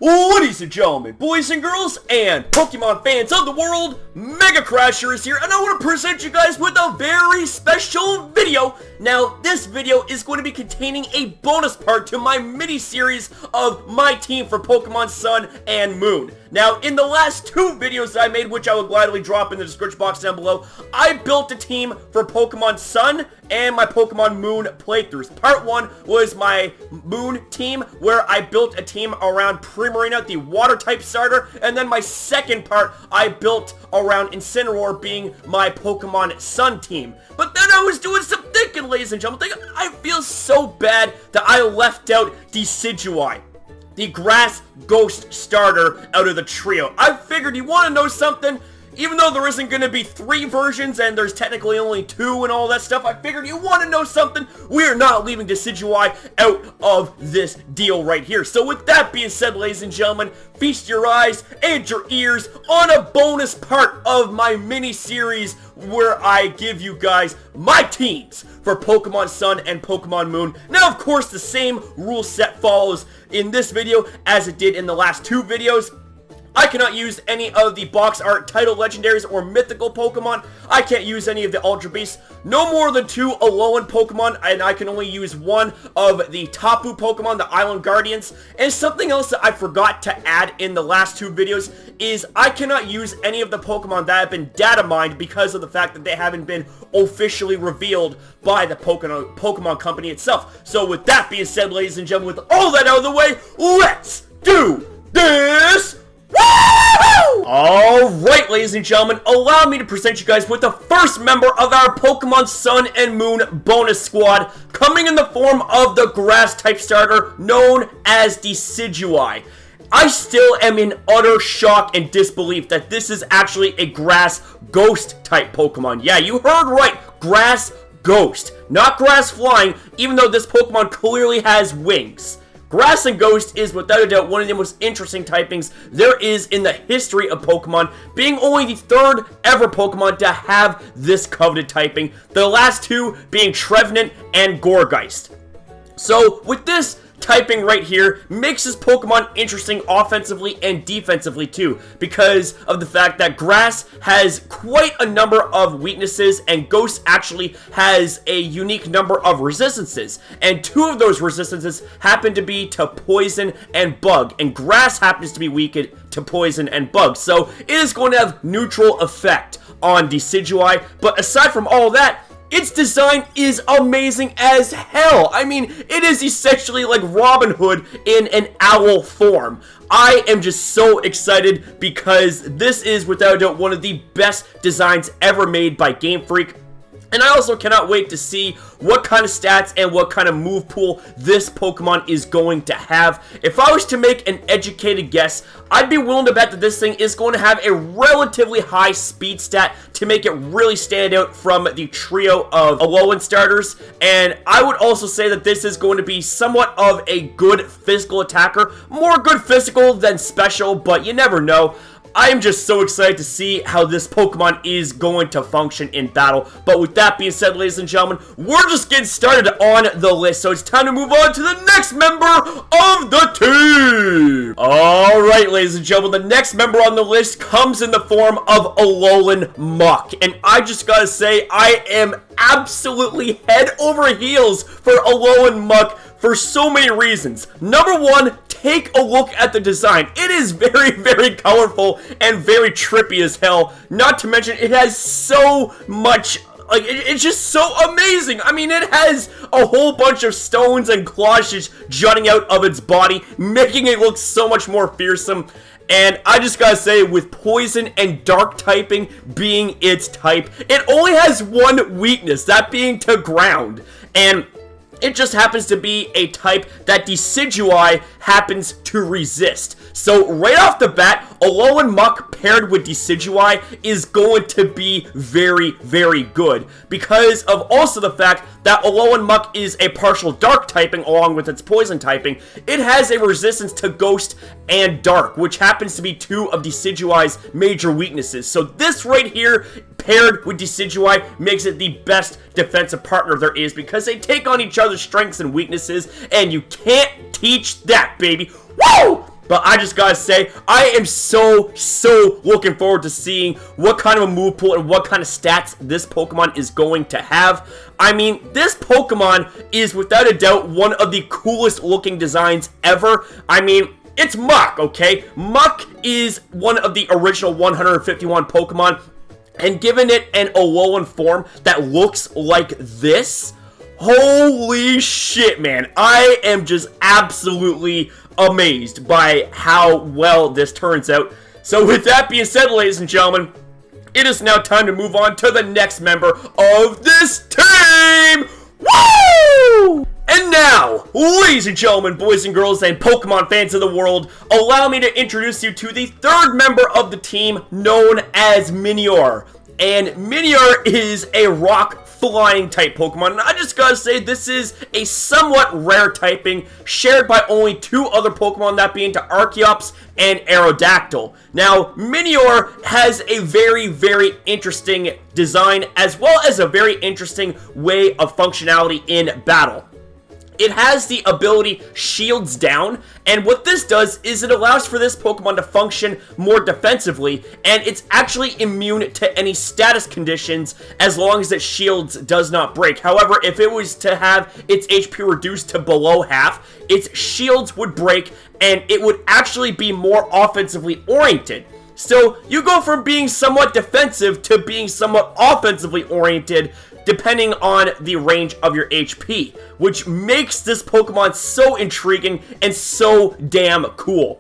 Ladies and gentlemen, boys and girls, and Pokemon fans of the world, MegaCrasher is here, and I want to present you guys with a very special video. Now, this video is going to be containing a bonus part to my mini-series of my team for Pokemon Sun and Moon. Now, in the last two videos that I made, which I will gladly drop in the description box down below, I built a team for Pokemon Sun and my Pokemon Moon playthroughs. Part 1 was my Moon team, where I built a team around Primarina, the water-type starter, and then my second part I built around Incineroar being my Pokemon Sun team. But then I was doing some thinking, ladies and gentlemen. I feel so bad that I left out Decidueye, the grass ghost starter, out of the trio. I figured, you want to know something? Even though there isn't going to be 3 versions and there's technically only 2 and all that stuff, I figured, you want to know something? We're not leaving Decidueye out of this deal right here. So with that being said, ladies and gentlemen, feast your eyes and your ears on a bonus part of my mini-series where I give you guys my teams for Pokemon Sun and Pokemon Moon. Now, of course, the same rule set follows in this video as it did in the last 2 videos. I cannot use any of the box art title legendaries or mythical Pokemon. I can't use any of the Ultra Beasts. No more than 2 Alolan Pokemon, and I can only use 1 of the Tapu Pokemon, the Island Guardians. And something else that I forgot to add in the last 2 videos is I cannot use any of the Pokemon that have been data mined because of the fact that they haven't been officially revealed by the Pokemon company itself. So with that being said, ladies and gentlemen, with all that out of the way, let's do this! Woo! Alright, ladies and gentlemen, allow me to present you guys with the first member of our Pokemon Sun and Moon bonus squad, coming in the form of the grass-type starter known as Decidueye. I still am in utter shock and disbelief that this is actually a grass ghost-type Pokemon. Yeah, you heard right, grass ghost, not grass flying, even though this Pokemon clearly has wings. Grass and Ghost is without a doubt one of the most interesting typings there is in the history of Pokemon, being only the 3rd ever Pokemon to have this coveted typing, the last 2 being Trevenant and Gourgeist. So, with this typing right here makes this Pokemon interesting offensively and defensively too, because of the fact that Grass has quite a number of weaknesses and Ghost actually has a unique number of resistances, and 2 of those resistances happen to be to Poison and Bug, and Grass happens to be weak to Poison and Bug, so it is going to have neutral effect on Decidueye. But aside from all that, its design is amazing as hell. I mean, it is essentially like Robin Hood in an owl form. I am just so excited because this is without a doubt one of the best designs ever made by Game Freak. And I also cannot wait to see what kind of stats and what kind of move pool this Pokemon is going to have. If I was to make an educated guess, I'd be willing to bet that this thing is going to have a relatively high speed stat to make it really stand out from the trio of Alolan starters. And I would also say that this is going to be somewhat of a good physical attacker. More good physical than special, but you never know. I am just so excited to see how this Pokemon is going to function in battle. But with that being said, ladies and gentlemen, we're just getting started on the list. So it's time to move on to the next member of the team. Alright, ladies and gentlemen, the next member on the list comes in the form of Alolan Muck. And I just gotta say, I am absolutely head over heels for Alolan Muck for so many reasons. Number 1, take a look at the design. It is very, very colorful and very trippy as hell. Not to mention, it has so much, like, it's just so amazing. I mean, it has a whole bunch of stones and claws just jutting out of its body, making it look so much more fearsome. And I just gotta say, with Poison and Dark typing being its type, it only has 1 weakness, that being to ground. And it just happens to be a type that Decidueye happens to resist. So right off the bat, Alolan Muck paired with Decidueye is going to be very, very good, because of also the fact that Alolan Muck is a partial Dark typing along with its Poison typing. It has a resistance to Ghost and Dark, which happens to be 2 of Decidueye's major weaknesses. So this right here, paired with Decidueye, makes it the best defensive partner there is, because they take on each other's strengths and weaknesses, and you can't teach that, baby. Woo! but I just gotta say, I am so looking forward to seeing what kind of a move pool and what kind of stats this Pokemon is going to have. I mean, this Pokemon is without a doubt one of the coolest looking designs ever. I mean, it's Muck, okay? Muck is one of the original 151 Pokemon, and given it an Alolan form that looks like this, holy shit, man. I am just absolutely amazed by how well this turns out. So with that being said, ladies and gentlemen, it is now time to move on to the next member of this team! Woo! And now, ladies and gentlemen, boys and girls, and Pokemon fans of the world, allow me to introduce you to the third member of the team, known as Minior. And Minior is a rock flying type Pokemon, and I just gotta say, this is a somewhat rare typing, shared by only two other Pokemon, that being to Archeops and Aerodactyl. Now, Minior has a very interesting design, as well as a very interesting way of functionality in battle. It has the ability Shields Down, and what this does is it allows for this Pokemon to function more defensively, and it's actually immune to any status conditions as long as its shields does not break. However, if it was to have its HP reduced to below half, its shields would break, and it would actually be more offensively oriented. So, you go from being somewhat defensive to being somewhat offensively oriented, depending on the range of your HP, which makes this Pokemon so intriguing and so damn cool.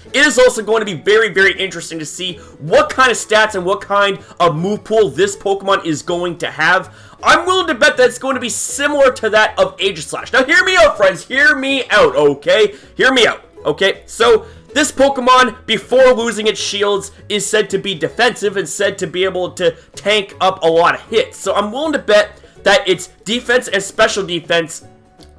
It is also going to be very interesting to see what kind of stats and what kind of move pool this Pokemon is going to have. I'm willing to bet that it's going to be similar to that of Aegislash. Now hear me out, friends, hear me out, okay? Hear me out, okay? So, this Pokemon, before losing its shields, is said to be defensive and said to be able to tank up a lot of hits. So I'm willing to bet that its defense and special defense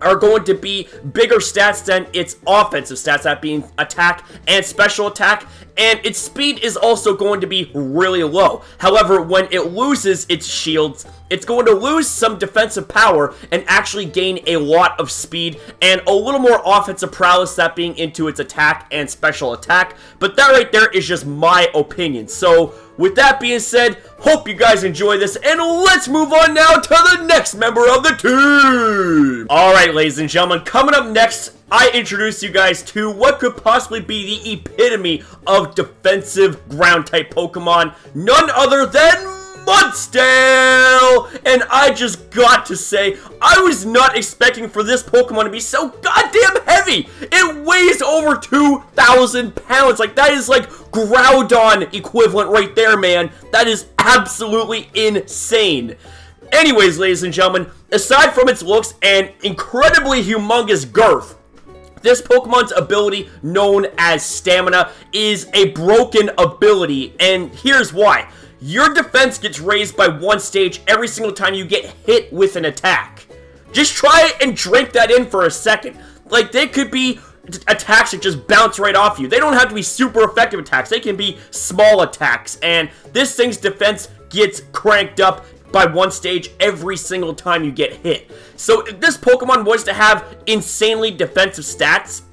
are going to be bigger stats than its offensive stats, that being attack and special attack, and its speed is also going to be really low. However, when it loses its shields, it's going to lose some defensive power and actually gain a lot of speed and a little more offensive prowess, that being into its attack and special attack. But that right there is just my opinion. So, with that being said, hope you guys enjoy this, and let's move on now to the next member of the team! Alright, ladies and gentlemen, coming up next, I introduce you guys to what could possibly be the epitome of defensive ground-type Pokemon, none other than Mudsdale! And I just got to say, I was not expecting for this Pokemon to be so goddamn heavy! It weighs over 2,000 pounds! Like, that is like Groudon equivalent right there, man. That is absolutely insane. Anyways, ladies and gentlemen, aside from its looks and incredibly humongous girth, this Pokemon's ability, known as Stamina, is a broken ability, and here's why. Your defense gets raised by one stage every single time you get hit with an attack. Just try and drink that in for a second. Like, they could be attacks that just bounce right off you. They don't have to be super effective attacks. They can be small attacks, and this thing's defense gets cranked up by one stage every single time you get hit. So if this Pokemon was to have insanely defensive stats,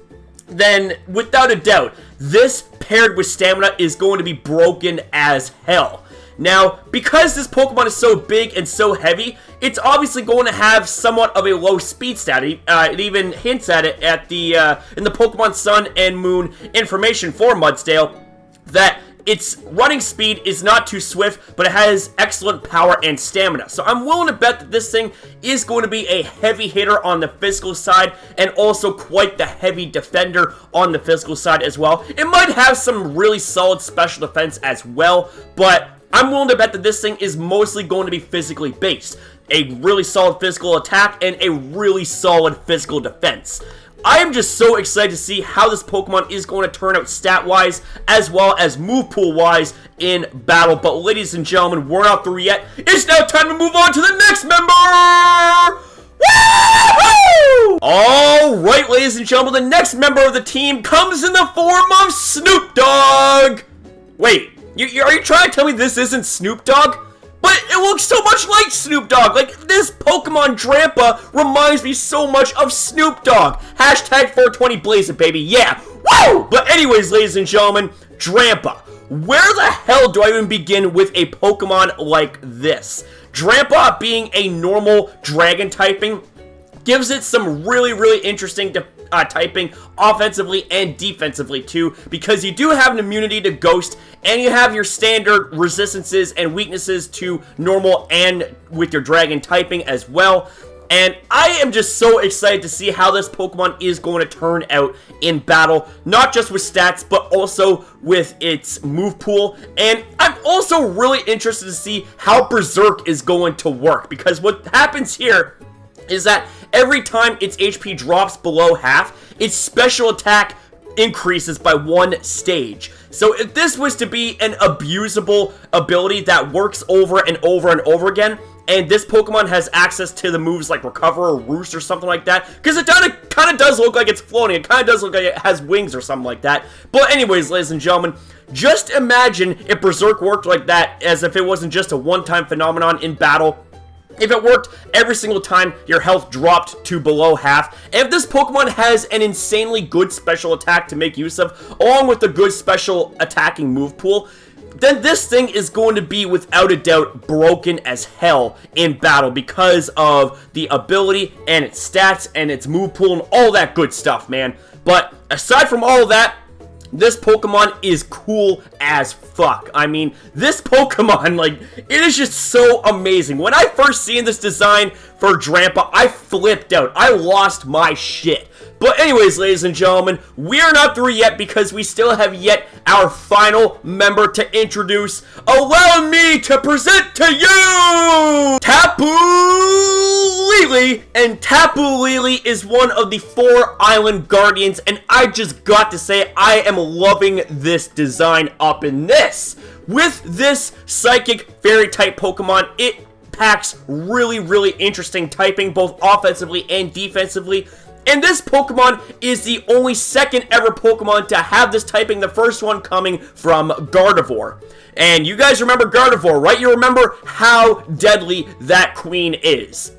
then without a doubt, this paired with Stamina is going to be broken as hell. Now, because this Pokemon is so big and so heavy, it's obviously going to have somewhat of a low speed stat. It even hints at it at the in the Pokemon Sun and Moon information for Mudsdale, that its running speed is not too swift, but it has excellent power and stamina. So I'm willing to bet that this thing is going to be a heavy hitter on the physical side, and also quite the heavy defender on the physical side as well. It might have some really solid special defense as well, but I'm willing to bet that this thing is mostly going to be physically based. A really solid physical attack and a really solid physical defense. I am just so excited to see how this Pokemon is going to turn out stat-wise, as well as move pool-wise in battle. But ladies and gentlemen, we're not through yet. It's now time to move on to the next member! Woohoo! Alright, ladies and gentlemen, the next member of the team comes in the form of Snoop Dogg! Wait, are you trying to tell me this isn't Snoop Dogg? But it looks so much like Snoop Dogg. Like, this Pokemon Drampa reminds me so much of Snoop Dogg. Hashtag 420 Blaze it, baby. Yeah, Woo! But anyways, ladies and gentlemen, Drampa. Where the hell do I even begin with a Pokemon like this? Drampa, being a normal dragon typing, gives it some really interesting typing offensively and defensively too, because you do have an immunity to Ghost, and you have your standard resistances and weaknesses to normal and with your dragon typing as well. And I am just so excited to see how this Pokemon is going to turn out in battle, not just with stats, but also with its move pool. And I'm also really interested to see how Berserk is going to work, because what happens here is that every time its HP drops below half, its special attack increases by 1 stage. So if this was to be an abusable ability that works over and over and over again, and this Pokemon has access to the moves like Recover or Roost or something like that, because it kind of does look like it's floating, it kind of does look like it has wings or something like that. But anyways, ladies and gentlemen, just imagine if Berserk worked like that, as if it wasn't just a one-time phenomenon in battle. If it worked every single time your health dropped to below half, and if this Pokemon has an insanely good special attack to make use of, along with a good special attacking move pool, then this thing is going to be, without a doubt, broken as hell in battle because of the ability and its stats and its move pool and all that good stuff, man. But aside from all of that, this Pokemon is cool as fuck. I mean, this Pokemon, like, it is just so amazing. When I first seen this design for Drampa, I flipped out. I lost my shit. But anyways, ladies and gentlemen, we're not through yet because we still have yet our final member to introduce. Allow me to present to you Tapu Lele. And Tapu Lele is one of the 4 Island Guardians, and I just got to say I am loving this design up in this. With this Psychic Fairy type Pokemon, it packs really interesting typing, both offensively and defensively. And this Pokemon is the only second ever Pokemon to have this typing, the first one coming from Gardevoir. And you guys remember Gardevoir, right? You remember how deadly that queen is.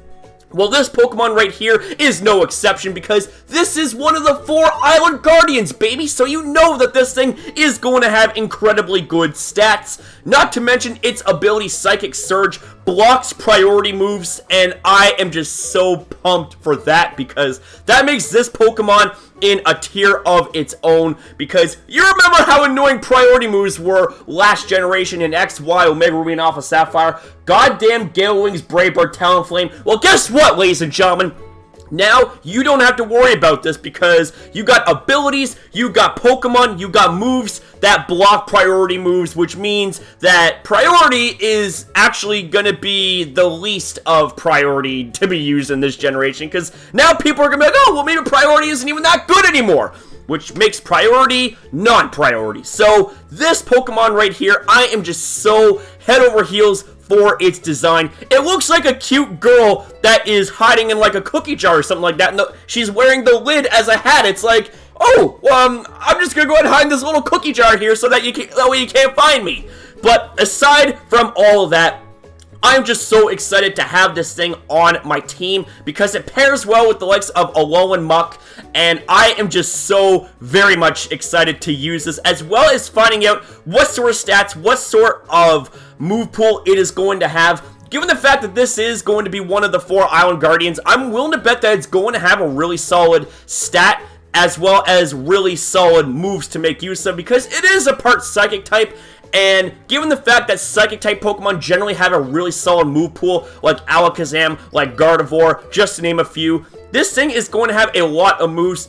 Well, this Pokemon right here is no exception, because this is one of the 4 Island Guardians, baby! So you know that this thing is going to have incredibly good stats. Not to mention its ability Psychic Surge blocks priority moves, and I am just so pumped for that, because that makes this Pokemon in a tier of its own, because you remember how annoying priority moves were last generation in X, Y, Omega Ruby, and Alpha Sapphire. Goddamn Gale Wings, Brave Bird, Talonflame. Well, guess what, ladies and gentlemen? Now, you don't have to worry about this, because you got abilities, you got Pokemon, you got moves that block priority moves, which means that priority is actually gonna be the least of priority to be used in this generation, because now people are gonna be like, oh, well, maybe priority isn't even that good anymore, which makes priority non-priority. So, this Pokemon right here, I am just so head over heels for its design. It looks like a cute girl that is hiding in like a cookie jar or something like that, and she's wearing the lid as a hat. It's like, oh, I'm just gonna go ahead and hide in this little cookie jar here so that that way you can't find me. But aside from all of that, I'm just so excited to have this thing on my team, because it pairs well with the likes of Alolan Muck, and I am just so very much excited to use this, as well as finding out what sort of stats, what sort of move pool it is going to have. Given the fact that this is going to be one of the 4 Island Guardians, I'm willing to bet that it's going to have a really solid stat, as well as really solid moves to make use of, because it is a part Psychic type. And given the fact that Psychic-type Pokemon generally have a really solid move pool, like Alakazam, like Gardevoir, just to name a few, this thing is going to have a lot of moves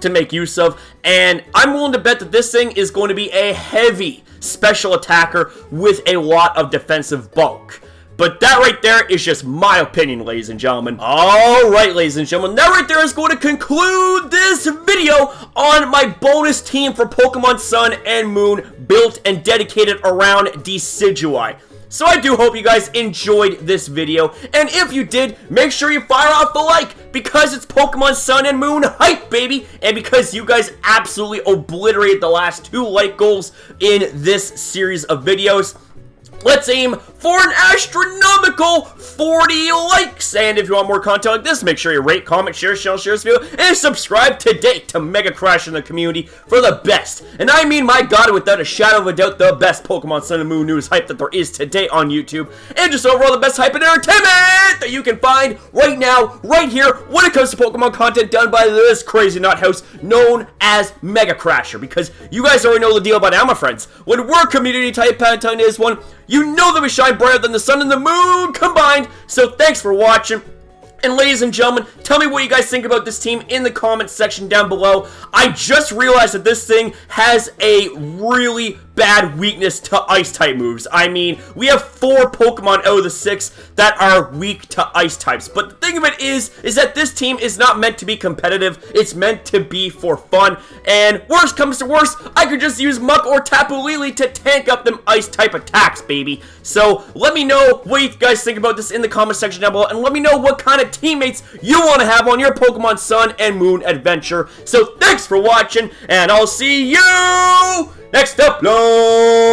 to make use of, and I'm willing to bet that this thing is going to be a heavy special attacker with a lot of defensive bulk. But that right there is just my opinion, ladies and gentlemen. Alright, ladies and gentlemen, that right there is going to conclude this video on my bonus team for Pokemon Sun and Moon, built and dedicated around Decidueye. So I do hope you guys enjoyed this video, and if you did, make sure you fire off the like, because it's Pokemon Sun and Moon hype, baby, and because you guys absolutely obliterated the last 2 like goals in this series of videos. let's aim for an astronomical 40 likes. And if you want more content like this, make sure you rate, comment, share this video, and subscribe today to MegaCrasher in the community for the best. And I mean, my god, without a shadow of a doubt, the best Pokemon Sun and Moon news hype that there is today on YouTube. And just overall the best hype and entertainment that you can find right now, right here, when it comes to Pokemon content done by this crazy nut house known as MegaCrasher. Because you guys already know the deal by now, my friends. When we're community type Pantone is one, you know that we shine brighter than the sun and the moon combined. So thanks for watching. And ladies and gentlemen, tell me what you guys think about this team in the comments section down below. I just realized that this thing has a really bad weakness to Ice-type moves. I mean, we have 4 Pokemon out of the 6 that are weak to Ice types. But the thing of it is that this team is not meant to be competitive. It's meant to be for fun. And worst comes to worst, I could just use Muck or Tapu Lele to tank up them Ice-type attacks, baby. So let me know what you guys think about this in the comment section down below. And let me know what kind of teammates you want to have on your Pokemon Sun and Moon adventure. So thanks for watching, and I'll see you next upload!